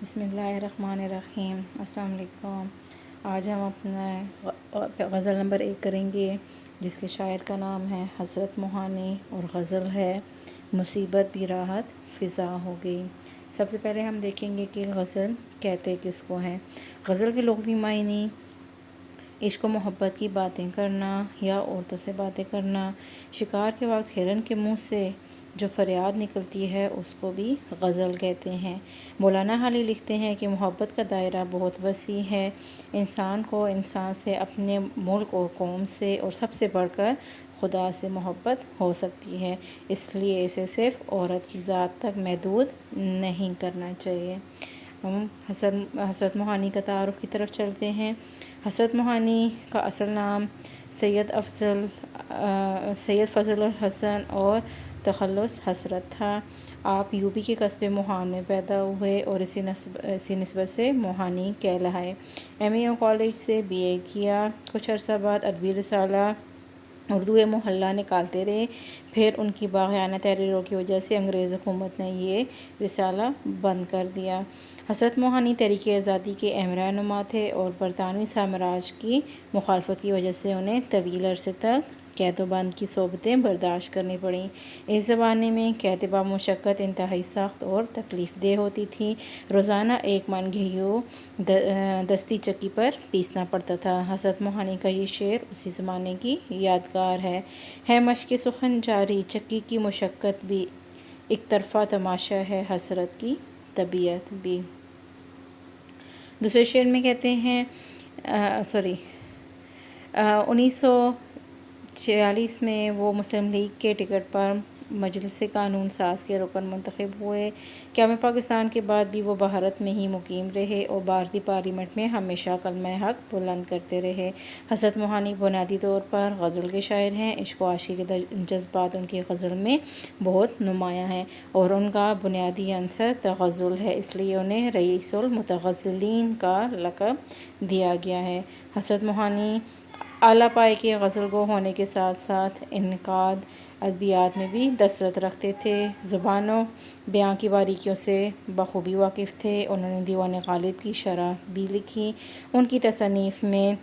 بسم اللہ الرحمن الرحیم۔ السلام علیکم۔ آج ہم اپنا غزل نمبر 1 کریں گے، جس کے شاعر کا نام ہے حضرت موہانی، اور غزل ہے مصیبت بھی راحت فضا ہو گئی۔ سب سے پہلے ہم دیکھیں گے کہ غزل کہتے کس کو ہیں۔ غزل کے لغوی معنی عشق و محبت کی باتیں کرنا یا عورتوں سے باتیں کرنا۔ شکار کے وقت ہرن کے منہ سے جو فریاد نکلتی ہے اس کو بھی غزل کہتے ہیں۔ مولانا حالی لکھتے ہیں کہ محبت کا دائرہ بہت وسیع ہے۔ انسان کو انسان سے، اپنے ملک اور قوم سے، اور سب سے بڑھ کر خدا سے محبت ہو سکتی ہے، اس لیے اسے صرف عورت کی ذات تک محدود نہیں کرنا چاہیے۔ ہم حضرت موہانی کا تعارف کی طرف چلتے ہیں۔ حضرت موہانی کا اصل نام سید فضل الحسن اور تخلص حسرت تھا۔ آپ یوپی کے قصبے موہان میں پیدا ہوئے اور اسی نسبت سے موہانی کہلائے۔ ایم اے کالج سے BA کیا۔ کچھ عرصہ بعد ادبی رسالہ اردو محلہ نکالتے رہے، پھر ان کی باغیانہ تحریروں کی وجہ سے انگریز حکومت نے یہ رسالہ بند کر دیا۔ حضرت موہانی تحریک آزادی کے اہم رہنما تھے اور برطانوی سامراج کی مخالفت کی وجہ سے انہیں طویل عرصے تک قید و بند کی صحبتیں برداشت کرنی پڑیں۔ اس زمانے میں کاتبہ مشقت انتہائی سخت اور تکلیف دہ ہوتی تھی۔ روزانہ 1 من گیہوں دستی چکی پر پیسنا پڑتا تھا۔ حضرت موہانی کا یہ شعر اسی زمانے کی یادگار ہے مشق سخن جاری، چکی کی مشقت بھی، ایک طرفہ تماشا ہے حسرت کی طبیعت بھی۔ دوسرے شعر میں کہتے ہیں 1946 میں وہ مسلم لیگ کے ٹکٹ پر مجلس قانون ساز کے رکن منتخب ہوئے۔ قیام پاکستان کے بعد بھی وہ بھارت میں ہی مقیم رہے اور بھارتی پارلیمنٹ میں ہمیشہ کلمہ حق بلند کرتے رہے۔ حضرت موہانی بنیادی طور پر غزل کے شاعر ہیں۔ عشق و عاشقی کے جذبات ان کی غزل میں بہت نمایاں ہیں اور ان کا بنیادی عنصر تغزل ہے، اس لیے انہیں رئیس المتغزلین کا لقب دیا گیا ہے۔ حضرت موہانی اعلیٰ پائے کے غزل گو ہونے کے ساتھ ساتھ انعقاد ادبیات میں بھی دسترس رکھتے تھے۔ زبان و بیان کی باریکیوں سے بخوبی واقف تھے۔ انہوں نے دیوان غالب کی شرح بھی لکھی۔ ان کی تصانیف میں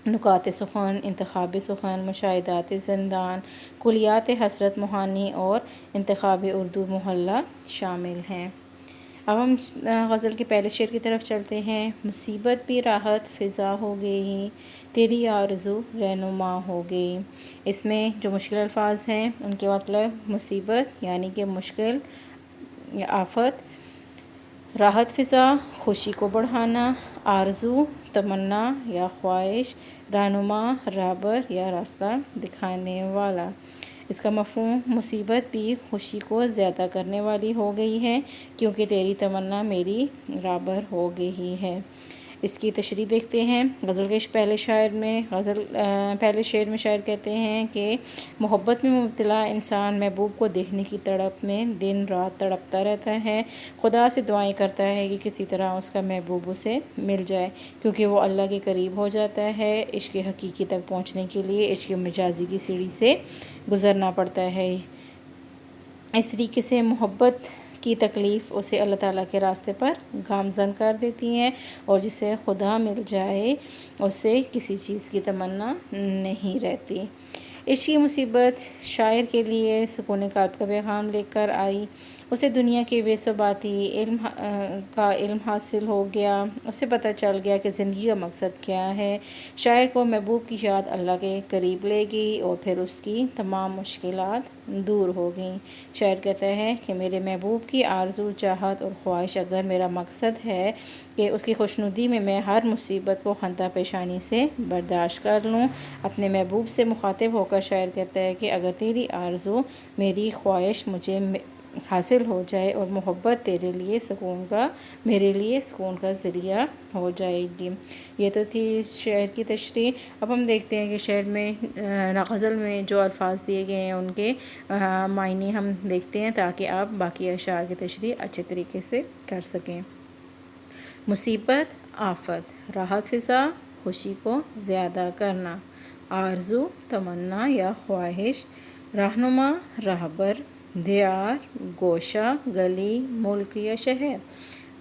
نکات سخن، انتخاب سخن، مشاہدات زندان، کلیات حضرت موہانی اور انتخاب اردو محلہ شامل ہیں۔ اب ہم غزل کے پہلے شعر کی طرف چلتے ہیں۔ مصیبت بھی راحت فضا ہو گئی، تیری آرزو رہنما ہو گئی۔ اس میں جو مشکل الفاظ ہیں ان کے مطلب مصیبت یعنی کہ مشکل یا آفت، راحت فضا خوشی کو بڑھانا، آرزو تمنا یا خواہش، رہنما رہبر یا راستہ دکھانے والا۔ اس کا مفہوم مصیبت بھی خوشی کو زیادہ کرنے والی ہو گئی ہے کیونکہ تیری تمنا میری رہبر ہو گئی ہے۔ اس کی تشریح دیکھتے ہیں۔ غزل کے پہلے شعر میں شاعر کہتے ہیں کہ محبت میں مبتلا انسان محبوب کو دیکھنے کی تڑپ میں دن رات تڑپتا رہتا ہے، خدا سے دعائیں کرتا ہے کہ کسی طرح اس کا محبوب اسے مل جائے، کیونکہ وہ اللہ کے قریب ہو جاتا ہے۔ عشق حقیقی تک پہنچنے کے لیے عشق مجازی کی سیڑھی سے گزرنا پڑتا ہے۔ اس طریقے سے محبت کی تکلیف اسے اللہ تعالیٰ کے راستے پر گامزن کر دیتی ہیں، اور جسے خدا مل جائے اسے کسی چیز کی تمنا نہیں رہتی۔ عشق کی مصیبت شاعر کے لیے سکون قلب کا پیغام لے کر آئی۔ اسے دنیا کے بے ثباتی کا علم حاصل ہو گیا، اسے پتہ چل گیا کہ زندگی کا مقصد کیا ہے۔ شاعر کو محبوب کی یاد اللہ کے قریب لے گئی اور پھر اس کی تمام مشکلات دور ہو گئیں۔ شاعر کہتا ہے کہ میرے محبوب کی آرزو، چاہت اور خواہش اگر میرا مقصد ہے کہ اس کی خوشنودی میں ہر مصیبت کو خندہ پیشانی سے برداشت کر لوں۔ اپنے محبوب سے مخاطب ہو کر شاعر کہتا ہے کہ اگر تیری آرزو میری خواہش مجھے حاصل ہو جائے اور محبت تیرے لیے میرے لیے سکون کا ذریعہ ہو جائے گی۔ یہ تو تھی شعر کی تشریح۔ اب ہم دیکھتے ہیں کہ شعر میں غزل میں جو الفاظ دیے گئے ہیں ان کے معنی ہم دیکھتے ہیں تاکہ آپ باقی اشعار کی تشریح اچھے طریقے سے کر سکیں۔ مصیبت آفت، راحت فضا خوشی کو زیادہ کرنا، آرزو تمنا یا خواہش، رہنما رہبر، دیار گوشہ گلی ملک یا شہر،